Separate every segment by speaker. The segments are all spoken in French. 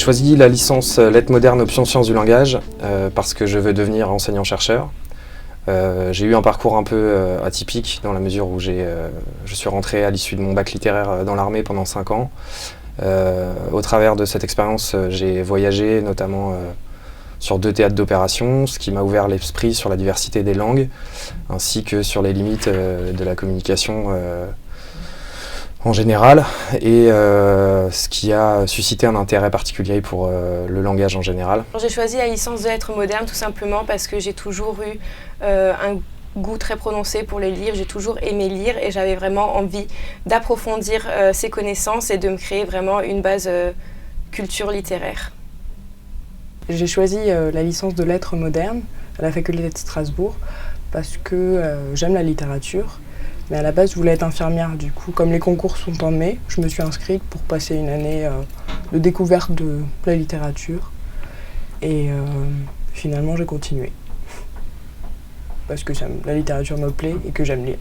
Speaker 1: choisi la licence lettres modernes option sciences du langage parce que je veux devenir enseignant-chercheur. J'ai eu un parcours un peu atypique dans la mesure où je suis rentré à l'issue de mon bac littéraire dans l'armée pendant 5 ans. Au travers de cette expérience, j'ai voyagé notamment sur 2 théâtres d'opération, ce qui m'a ouvert l'esprit sur la diversité des langues ainsi que sur les limites de la communication en général, et ce qui a suscité un intérêt particulier pour le langage en général.
Speaker 2: J'ai choisi la licence de lettres modernes tout simplement parce que j'ai toujours eu un goût très prononcé pour les livres, j'ai toujours aimé lire et j'avais vraiment envie d'approfondir ces connaissances et de me créer vraiment une base culture littéraire.
Speaker 3: J'ai choisi la licence de lettres modernes à la faculté de Strasbourg parce que j'aime la littérature. Mais à la base, je voulais être infirmière. Du coup, comme les concours sont en mai, je me suis inscrite pour passer une année de découverte de la littérature. Et finalement, j'ai continué. Parce que la littérature me plaît et que j'aime lire.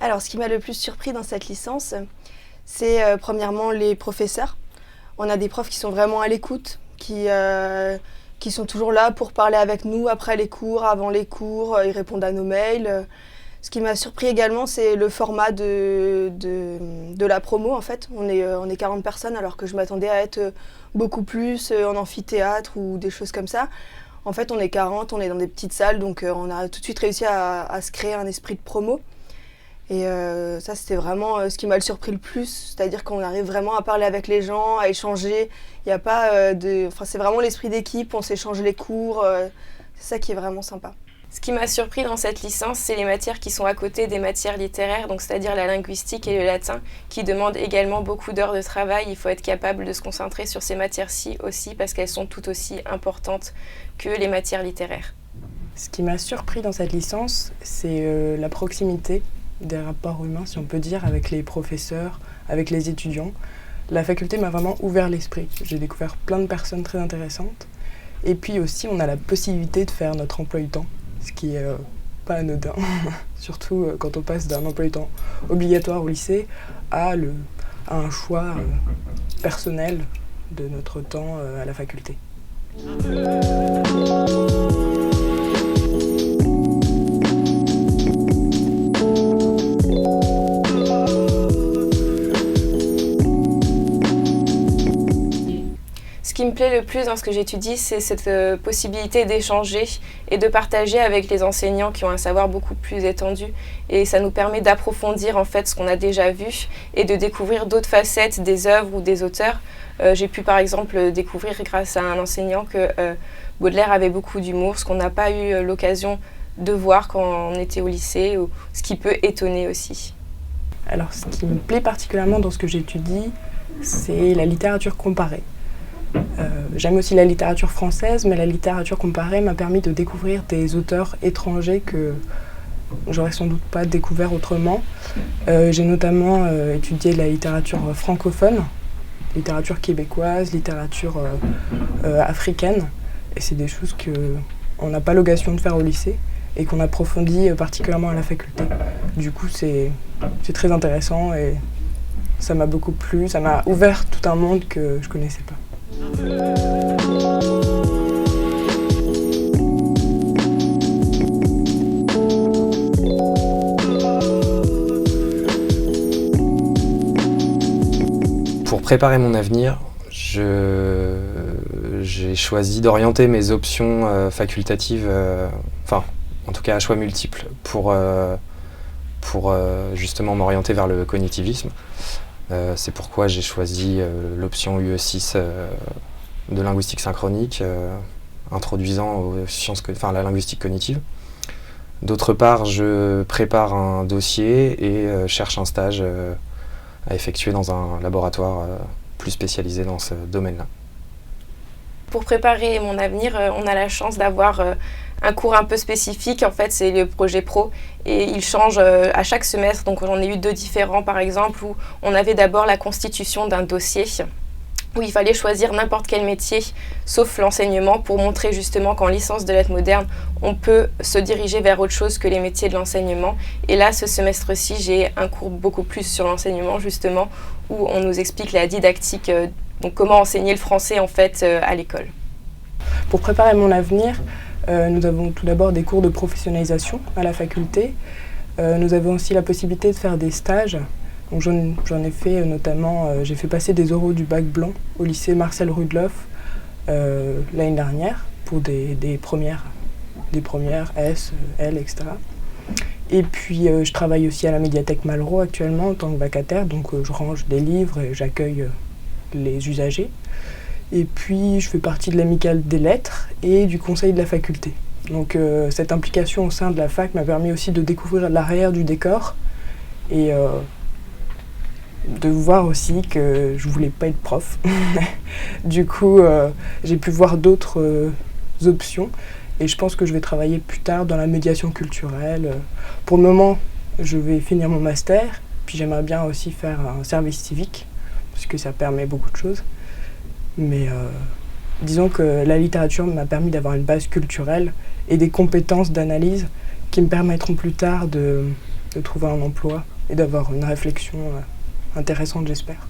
Speaker 4: Alors, ce qui m'a le plus surpris dans cette licence, c'est premièrement les professeurs. On a des profs qui sont vraiment à l'écoute, qui sont toujours là pour parler avec nous après les cours, avant les cours, ils répondent à nos mails. Ce qui m'a surpris également, c'est le format de la promo. En fait, on est 40 personnes alors que je m'attendais à être beaucoup plus en amphithéâtre ou des choses comme ça. En fait, on est 40, on est dans des petites salles, donc on a tout de suite réussi à se créer un esprit de promo. Et ça, c'était vraiment ce qui m'a le surpris le plus, c'est-à-dire qu'on arrive vraiment à parler avec les gens, à échanger. Il y a pas c'est vraiment l'esprit d'équipe, on s'échange les cours, c'est ça qui est vraiment sympa.
Speaker 2: Ce qui m'a surpris dans cette licence, c'est les matières qui sont à côté des matières littéraires, donc c'est-à-dire la linguistique et le latin, qui demandent également beaucoup d'heures de travail. Il faut être capable de se concentrer sur ces matières-ci aussi, parce qu'elles sont tout aussi importantes que les matières littéraires.
Speaker 3: Ce qui m'a surpris dans cette licence, c'est la proximité des rapports humains, si on peut dire, avec les professeurs, avec les étudiants. La faculté m'a vraiment ouvert l'esprit. J'ai découvert plein de personnes très intéressantes. Et puis aussi, on a la possibilité de faire notre emploi du temps, ce qui est pas anodin, surtout quand on passe d'un emploi du temps obligatoire au lycée à un choix personnel de notre temps à la faculté.
Speaker 2: Ce qui me plaît le plus dans ce que j'étudie, c'est cette possibilité d'échanger et de partager avec les enseignants qui ont un savoir beaucoup plus étendu. Et ça nous permet d'approfondir en fait ce qu'on a déjà vu et de découvrir d'autres facettes des œuvres ou des auteurs. J'ai pu par exemple découvrir grâce à un enseignant que Baudelaire avait beaucoup d'humour, ce qu'on n'a pas eu l'occasion de voir quand on était au lycée, ou ce qui peut étonner aussi.
Speaker 3: Alors ce qui me plaît particulièrement dans ce que j'étudie, c'est la littérature comparée. J'aime aussi la littérature française, mais la littérature comparée m'a permis de découvrir des auteurs étrangers que j'aurais sans doute pas découvert autrement. J'ai notamment étudié la littérature francophone, littérature québécoise, littérature africaine, et c'est des choses qu'on n'a pas l'occasion de faire au lycée et qu'on approfondit particulièrement à la faculté. Du coup, c'est très intéressant et ça m'a beaucoup plu, ça m'a ouvert tout un monde que je connaissais pas.
Speaker 1: Pour préparer mon avenir, j'ai choisi d'orienter mes options facultatives, en tout cas à choix multiples, pour justement m'orienter vers le cognitivisme. C'est pourquoi j'ai choisi l'option UE6 de linguistique synchronique, introduisant la linguistique cognitive. D'autre part, je prépare un dossier et cherche un stage à effectuer dans un laboratoire plus spécialisé dans ce domaine-là.
Speaker 2: Pour préparer mon avenir, on a la chance d'avoir un cours un peu spécifique. En fait, c'est le projet pro et il change à chaque semestre. Donc j'en ai eu 2 différents par exemple où on avait d'abord la constitution d'un dossier où il fallait choisir n'importe quel métier, sauf l'enseignement, pour montrer justement qu'en licence de lettres modernes, on peut se diriger vers autre chose que les métiers de l'enseignement. Et là, ce semestre-ci, j'ai un cours beaucoup plus sur l'enseignement, justement, où on nous explique la didactique, donc comment enseigner le français, en fait, à l'école.
Speaker 3: Pour préparer mon avenir, nous avons tout d'abord des cours de professionnalisation à la faculté. Nous avons aussi la possibilité de faire des stages. Donc j'en ai fait notamment, j'ai fait passer des oraux du bac blanc au lycée Marcel Rudloff l'année dernière pour des premières S, L, etc. Et puis je travaille aussi à la médiathèque Malraux actuellement en tant que vacataire, donc je range des livres et j'accueille les usagers. Et puis je fais partie de l'amicale des lettres et du conseil de la faculté. Donc cette implication au sein de la fac m'a permis aussi de découvrir l'arrière du décor et de voir aussi que je voulais pas être prof. Du coup, j'ai pu voir d'autres options et je pense que je vais travailler plus tard dans la médiation culturelle. Pour le moment, je vais finir mon master, puis j'aimerais bien aussi faire un service civique, parce que ça permet beaucoup de choses. Mais disons que la littérature m'a permis d'avoir une base culturelle et des compétences d'analyse qui me permettront plus tard de trouver un emploi et d'avoir une réflexion intéressante, j'espère.